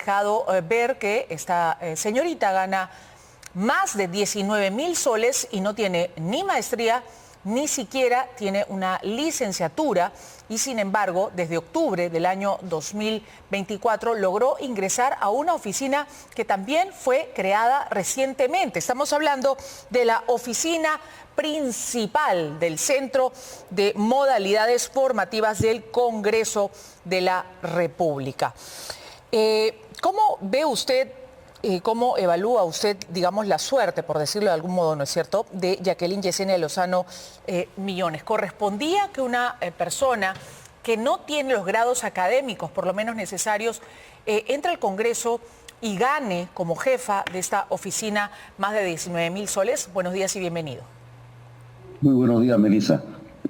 dejado ver que esta señorita gana más de 19.000 soles y no tiene ni maestría, ni siquiera tiene una licenciatura y sin embargo desde octubre del año 2024 logró ingresar a una oficina que también fue creada recientemente. Estamos hablando de la oficina principal del Centro de Modalidades Formativas del Congreso de la República. ¿Cómo ve usted? ¿Cómo evalúa usted, digamos, la suerte, por decirlo de algún modo, ¿no es cierto?, de Jacqueline Yesenia Lozano Millones? ¿Correspondía que una persona que no tiene los grados académicos, por lo menos necesarios, entre al Congreso y gane como jefa de esta oficina más de 19.000 soles? Buenos días y bienvenido. Muy buenos días, Melissa.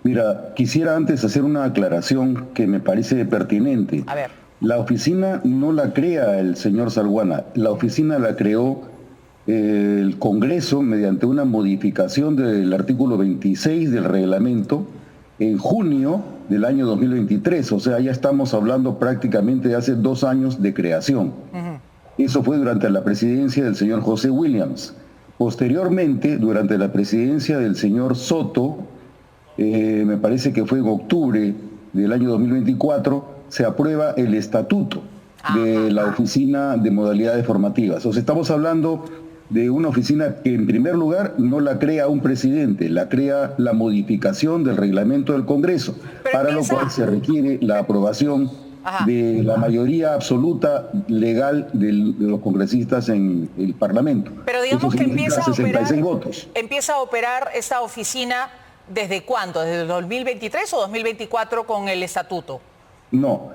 Mira, quisiera antes hacer una aclaración que me parece pertinente. A ver. La oficina no la crea el señor Salguana, la oficina la creó el Congreso mediante una modificación del artículo 26 del reglamento en junio del año 2023, o sea, ya estamos hablando prácticamente de hace 2 años de creación. Eso fue durante la presidencia del señor José Williams. Posteriormente, durante la presidencia del señor Soto, me parece que fue en octubre del año 2024, se aprueba el estatuto de la Oficina de Modalidades Formativas. O sea, estamos hablando de una oficina que en primer lugar no la crea un presidente, la crea la modificación del reglamento del Congreso, para lo cual se requiere la aprobación de la mayoría absoluta legal de los congresistas en el Parlamento. Pero digamos que empieza a 66 votos. ¿Empieza a operar esta oficina desde cuándo? ¿Desde el 2023 o 2024 con el estatuto? No,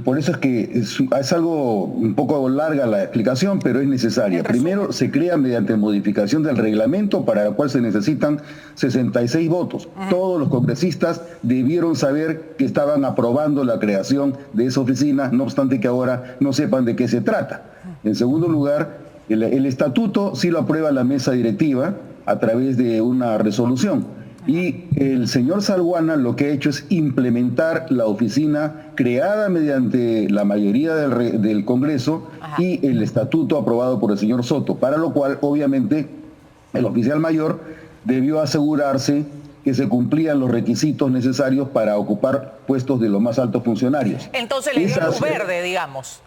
por eso es que es algo un poco larga la explicación, pero es necesaria. Primero, se crea mediante modificación del reglamento, para la cual se necesitan 66 votos. Todos los congresistas debieron saber que estaban aprobando la creación de esa oficina, no obstante que ahora no sepan de qué se trata. En segundo lugar, el estatuto sí lo aprueba la mesa directiva a través de una resolución. Y el señor Salguana lo que ha hecho es implementar la oficina creada mediante la mayoría del Congreso y el estatuto aprobado por el señor Soto, para lo cual obviamente el oficial mayor debió asegurarse que se cumplían los requisitos necesarios para ocupar puestos de los más altos funcionarios. Entonces le dio luz verde, digamos,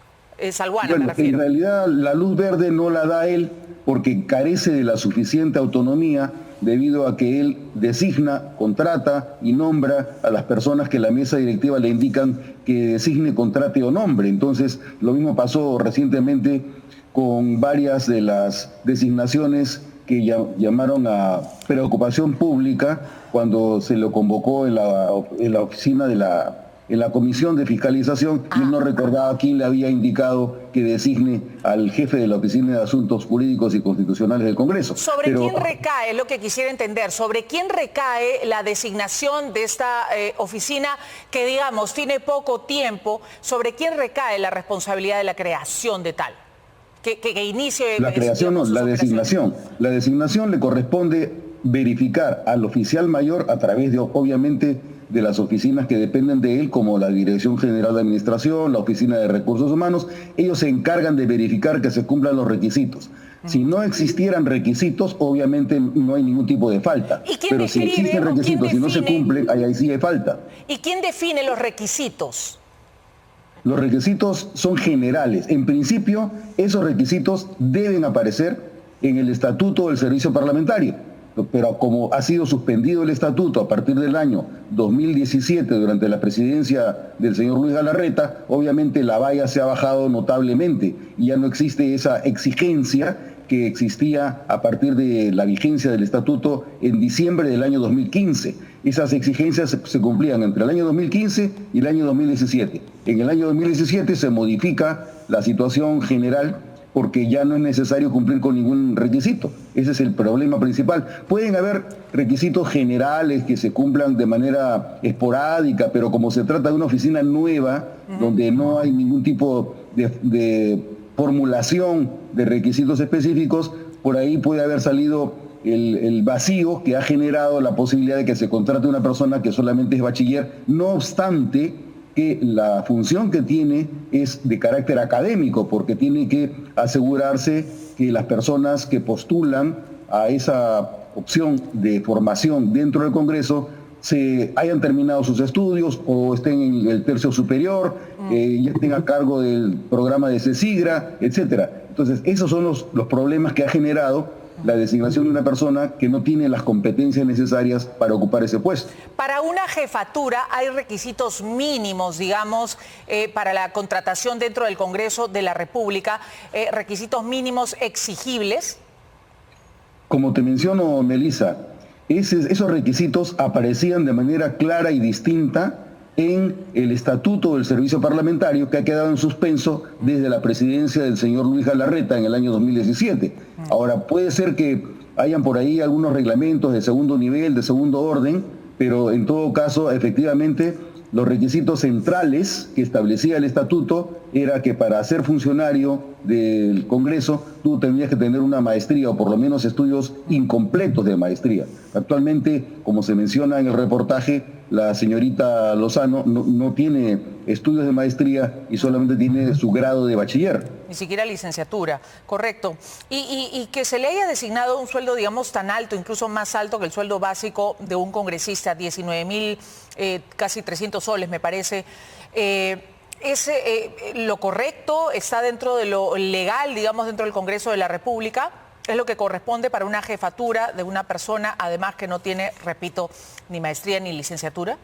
Salguana, bueno, me refiero. En realidad la luz verde no la da él porque carece de la suficiente autonomía, debido a que él designa, contrata y nombra a las personas que la mesa directiva le indican que designe, contrate o nombre. Entonces, lo mismo pasó recientemente con varias de las designaciones que llamaron a preocupación pública cuando se lo convocó en la oficina en la comisión de fiscalización, y él no recordaba quién le había indicado que designe al jefe de la Oficina de Asuntos Jurídicos y Constitucionales del Congreso. ¿Sobre quién recae, lo que quisiera entender, sobre quién recae la designación de esta oficina que, digamos, tiene poco tiempo? ¿Sobre quién recae la responsabilidad de la creación de tal? Que inicie... La creación no, la designación. La designación le corresponde verificar al oficial mayor a través de, obviamente, de las oficinas que dependen de él, como la Dirección General de Administración, la Oficina de Recursos Humanos. Ellos se encargan de verificar que se cumplan los requisitos. Si no existieran requisitos, obviamente no hay ningún tipo de falta. Pero si existen requisitos y no se cumplen, ahí sí hay falta. ¿Y quién define los requisitos? Los requisitos son generales. En principio, esos requisitos deben aparecer en el Estatuto del Servicio Parlamentario. Pero como ha sido suspendido el estatuto a partir del año 2017 durante la presidencia del señor Luis Galarreta, obviamente la valla se ha bajado notablemente y ya no existe esa exigencia que existía a partir de la vigencia del estatuto en diciembre del año 2015. Esas exigencias se cumplían entre el año 2015 y el año 2017. En el año 2017 se modifica la situación general porque ya no es necesario cumplir con ningún requisito. Ese es el problema principal. Pueden haber requisitos generales que se cumplan de manera esporádica, pero como se trata de una oficina nueva, donde no hay ningún tipo de formulación de requisitos específicos, por ahí puede haber salido el vacío que ha generado la posibilidad de que se contrate una persona que solamente es bachiller. No obstante, que la función que tiene es de carácter académico, porque tiene que asegurarse que las personas que postulan a esa opción de formación dentro del Congreso se hayan terminado sus estudios o estén en el tercio superior, ya estén a cargo del programa de CESIGRA, etcétera. Entonces, esos son los problemas que ha generado la designación de una persona que no tiene las competencias necesarias para ocupar ese puesto. Para una jefatura hay requisitos mínimos, digamos, para la contratación dentro del Congreso de la República, requisitos mínimos exigibles. Como te menciono, Melissa, esos requisitos aparecían de manera clara y distinta en el Estatuto del Servicio Parlamentario, que ha quedado en suspenso desde la presidencia del señor Luis Galarreta en el año 2017. Ahora, puede ser que hayan por ahí algunos reglamentos de segundo nivel, de segundo orden, pero en todo caso, efectivamente, los requisitos centrales que establecía el Estatuto era que para ser funcionario del Congreso tú tendrías que tener una maestría o por lo menos estudios incompletos de maestría. Actualmente, como se menciona en el reportaje, la señorita Lozano no tiene estudios de maestría y solamente tiene su grado de bachiller. Ni siquiera licenciatura, correcto. Y que se le haya designado un sueldo, digamos, tan alto, incluso más alto que el sueldo básico de un congresista, 19.000, casi 300 soles, me parece. ¿Es lo correcto? ¿Está dentro de lo legal, digamos, dentro del Congreso de la República? Es lo que corresponde para una jefatura de una persona, además que no tiene, repito, ni maestría ni licenciatura.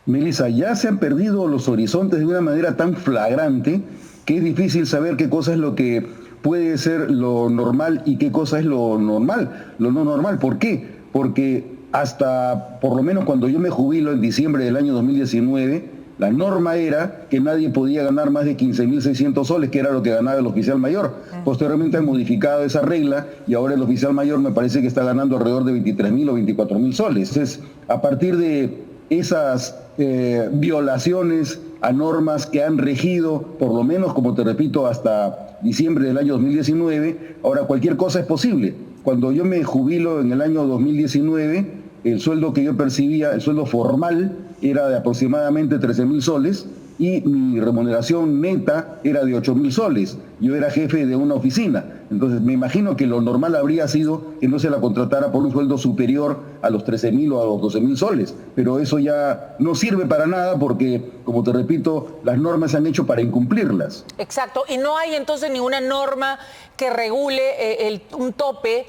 Melissa, ya se han perdido los horizontes de una manera tan flagrante que es difícil saber qué cosa es lo que puede ser lo normal y qué cosa es lo normal, lo no normal. ¿Por qué? Porque hasta, por lo menos cuando yo me jubilo en diciembre del año 2019, la norma era que nadie podía ganar más de 15.600 soles, que era lo que ganaba el oficial mayor. Posteriormente han modificado esa regla y ahora el oficial mayor me parece que está ganando alrededor de 23.000 o 24.000 soles. Entonces, a partir de esas violaciones a normas que han regido, por lo menos, como te repito, hasta diciembre del año 2019, ahora cualquier cosa es posible. Cuando yo me jubilo en el año 2019, el sueldo que yo percibía, el sueldo formal, era de aproximadamente 13.000 soles y mi remuneración neta era de 8.000 soles. Yo era jefe de una oficina. Entonces me imagino que lo normal habría sido que no se la contratara por un sueldo superior a los 13.000 o a los 12.000 soles. Pero eso ya no sirve para nada porque, como te repito, las normas se han hecho para incumplirlas. Exacto. Y no hay entonces ninguna norma que regule un tope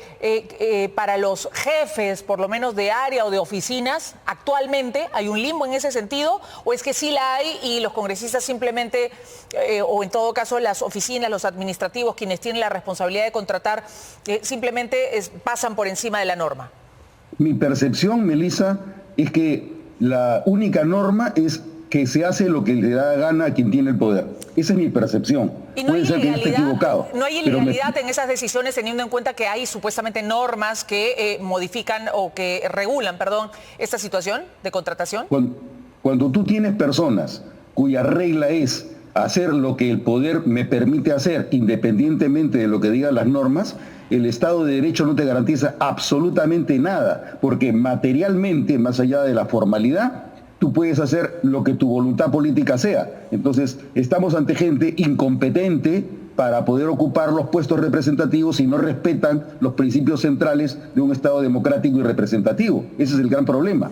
para los jefes, por lo menos de área o de oficinas. Actualmente, ¿hay un limbo en ese sentido? ¿O es que sí la hay y los congresistas simplemente, o en todo caso las oficinas, los administrativos, quienes tienen la responsabilidad de contratar, simplemente pasan por encima de la norma? Mi percepción, Melissa, es que la única norma es que se hace lo que le da gana a quien tiene el poder. Esa es mi percepción. ¿Y no puede ser que yo esté equivocado? ¿No hay ilegalidad en esas decisiones, teniendo en cuenta que hay supuestamente normas que modifican o que regulan, perdón, esta situación de contratación? Cuando tú tienes personas cuya regla es hacer lo que el poder me permite hacer, independientemente de lo que digan las normas, el Estado de Derecho no te garantiza absolutamente nada, porque materialmente, más allá de la formalidad, tú puedes hacer lo que tu voluntad política sea. Entonces, estamos ante gente incompetente para poder ocupar los puestos representativos si no respetan los principios centrales de un Estado democrático y representativo. Ese es el gran problema.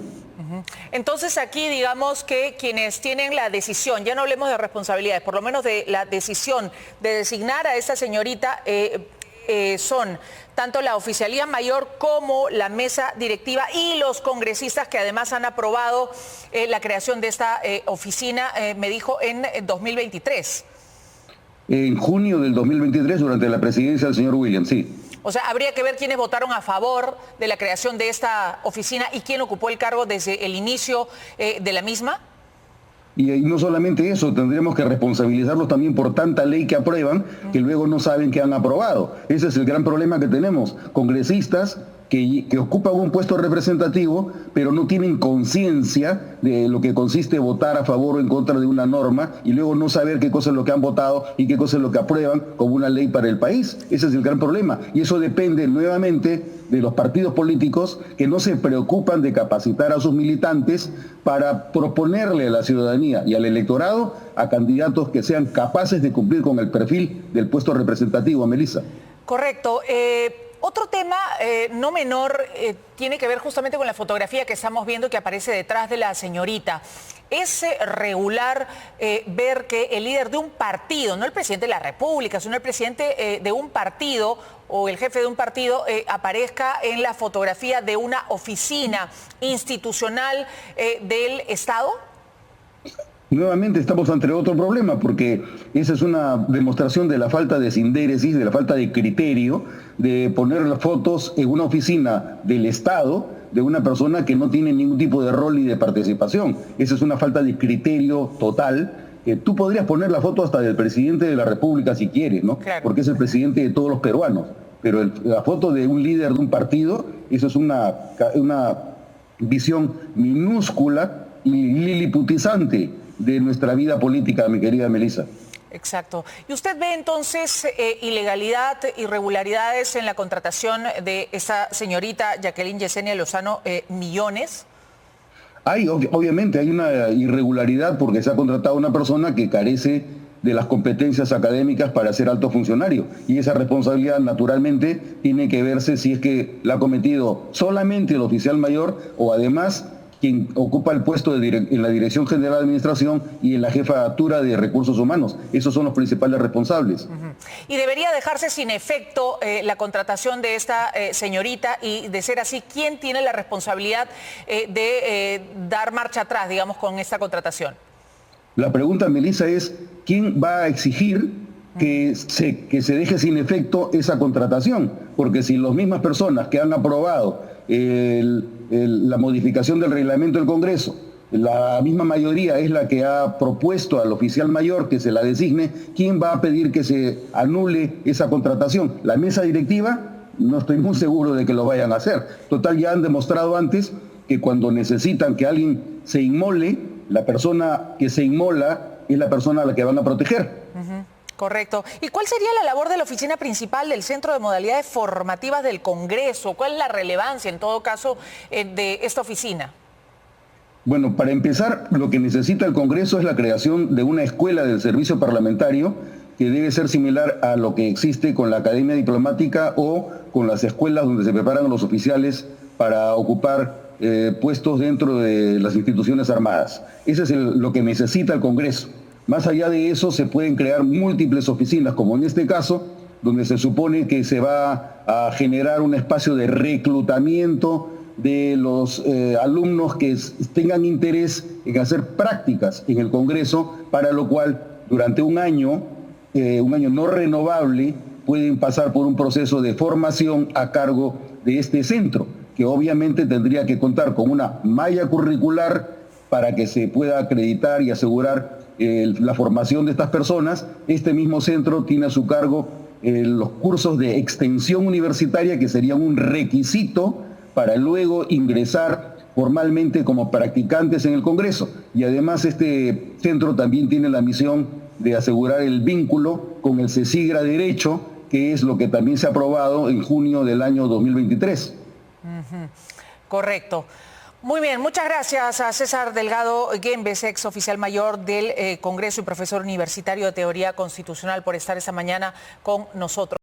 Entonces aquí digamos que quienes tienen la decisión, ya no hablemos de responsabilidades, por lo menos de la decisión de designar a esta señorita, son tanto la oficialía mayor como la mesa directiva y los congresistas que además han aprobado la creación de esta oficina, me dijo, en 2023. En junio del 2023, durante la presidencia del señor Williams, sí. O sea, habría que ver quiénes votaron a favor de la creación de esta oficina y quién ocupó el cargo desde el inicio de la misma. Y no solamente eso, tendremos que responsabilizarlos también por tanta ley que aprueban que luego no saben que han aprobado. Ese es el gran problema que tenemos. Congresistas que ocupan un puesto representativo, pero no tienen conciencia de lo que consiste votar a favor o en contra de una norma y luego no saber qué cosa es lo que han votado y qué cosa es lo que aprueban como una ley para el país. Ese es el gran problema. Y eso depende nuevamente de los partidos políticos que no se preocupan de capacitar a sus militantes para proponerle a la ciudadanía y al electorado a candidatos que sean capaces de cumplir con el perfil del puesto representativo, Melissa. Correcto. Otro tema no menor tiene que ver justamente con la fotografía que estamos viendo que aparece detrás de la señorita. Es regular ver que el líder de un partido, no el presidente de la República, sino el presidente de un partido o el jefe de un partido aparezca en la fotografía de una oficina institucional del Estado. Nuevamente estamos ante otro problema, porque esa es una demostración de la falta de sindéresis, de la falta de criterio, de poner las fotos en una oficina del Estado de una persona que no tiene ningún tipo de rol ni de participación. Esa es una falta de criterio total. Tú podrías poner la foto hasta del presidente de la República si quieres, ¿no? Claro. Porque es el presidente de todos los peruanos. Pero la foto de un líder de un partido, eso es una visión minúscula y liliputizante de nuestra vida política, mi querida Melissa. Exacto. ¿Y usted ve entonces ilegalidad, irregularidades en la contratación de esa señorita Jacqueline Yesenia Lozano Millones? Obviamente hay una irregularidad porque se ha contratado a una persona que carece de las competencias académicas para ser alto funcionario. Y esa responsabilidad naturalmente tiene que verse si es que la ha cometido solamente el oficial mayor o además quien ocupa el puesto en la Dirección General de Administración y en la Jefatura de Recursos Humanos. Esos son los principales responsables. Y debería dejarse sin efecto la contratación de esta señorita y, de ser así, ¿quién tiene la responsabilidad de dar marcha atrás, digamos, con esta contratación? La pregunta, Melissa, es ¿quién va a exigir que se deje sin efecto esa contratación? Porque si las mismas personas que han aprobado la modificación del reglamento del Congreso, la misma mayoría es la que ha propuesto al oficial mayor que se la designe, ¿quién va a pedir que se anule esa contratación? ¿La mesa directiva? No estoy muy seguro de que lo vayan a hacer. Total, ya han demostrado antes que cuando necesitan que alguien se inmole, la persona que se inmola es la persona a la que van a proteger. Correcto. ¿Y cuál sería la labor de la oficina principal del Centro de Modalidades Formativas del Congreso? ¿Cuál es la relevancia, en todo caso, de esta oficina? Bueno, para empezar, lo que necesita el Congreso es la creación de una escuela del servicio parlamentario que debe ser similar a lo que existe con la Academia Diplomática o con las escuelas donde se preparan los oficiales para ocupar puestos dentro de las instituciones armadas. Ese es lo que necesita el Congreso. Más allá de eso, se pueden crear múltiples oficinas, como en este caso, donde se supone que se va a generar un espacio de reclutamiento de los alumnos que tengan interés en hacer prácticas en el Congreso, para lo cual durante un año no renovable, pueden pasar por un proceso de formación a cargo de este centro, que obviamente tendría que contar con una malla curricular para que se pueda acreditar y asegurar la formación de estas personas. Este mismo centro tiene a su cargo los cursos de extensión universitaria, que serían un requisito para luego ingresar formalmente como practicantes en el Congreso. Y además este centro también tiene la misión de asegurar el vínculo con el CECIGRA Derecho, que es lo que también se ha aprobado en junio del año 2023. Correcto. Muy bien, muchas gracias a César Delgado Guembes, ex oficial mayor del Congreso y profesor universitario de Teoría Constitucional, por estar esta mañana con nosotros.